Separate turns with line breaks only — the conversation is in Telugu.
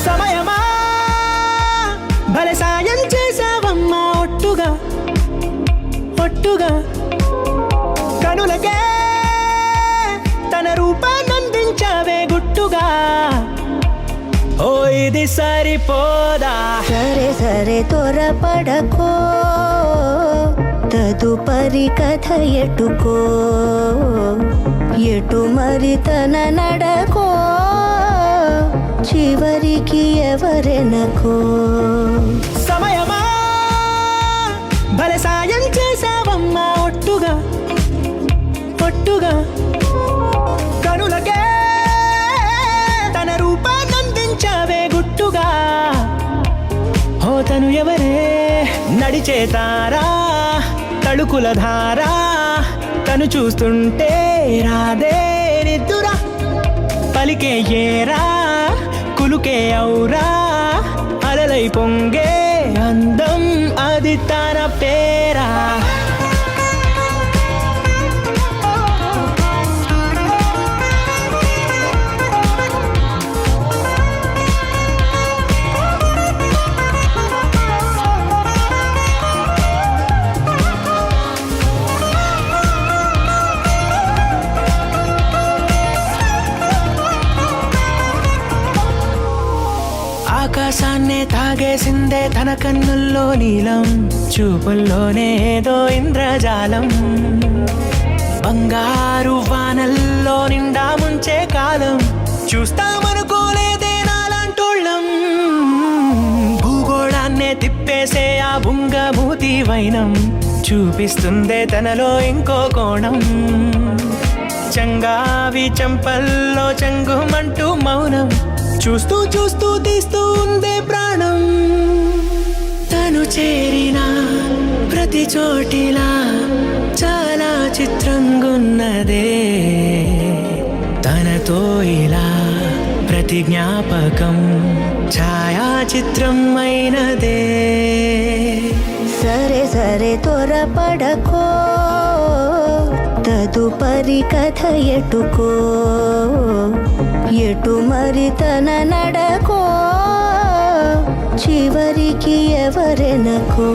సమయమా భలే సాయం చేసావమ్మా ఒట్టుగా ఒట్టుగా కనులకే తన రూపాన్నందించావే గుట్టుగా ఓ ఇది సరిపోదా
సరే సరే త్వరపడకో తదుపరి కథ ఎటుకో ఎటు మరి తన నడకో చివరికి ఎవరెనకో
సమయమా భలే సాయం చేసావమ్మా ఒట్టుగా ఒట్టుగా కనులకే తన రూపాన్నందించావే గుట్టుగా ఓ తను ఎవరే నడిచేతారా తళుకుల ధారా తను చూస్తుంటే రాదే నిద్దురా పలికే ఏరా కులుకే ఔరా అలలై పొంగే అందం అది తన పేరా ఆకాశాన్నే తాగేసిందే తన కన్నుల్లో నీలం చూపుల్లోనే ఏదో ఇంద్రజాలం బంగారు వానల్లో నిండా ముంచే కాలం చూస్తామనుకోలేదే నాలాంటోళ్ళం భూగోళాన్నే తిప్పేసే ఆ బుంగమూతి వైనం చూపిస్తుందే తనలో ఇంకో కోణం చంగావి చంపల్లో చంగుమంటూ మౌనం చూస్తూ చూస్తూ తీస్తూ ఉందే ప్రాణం తను చేరిన ప్రతి చోటిలా చాలా చిత్రంగున్నదే తనతో ఇలా ప్రతి జ్ఞాపకం ఛాయాచిత్రం అయినదే
సరే సరే త్వరపడకో తదుపరి కథ ఎటుకో ఎటు మరి తన నడకో చివరికి ఎవరెనకో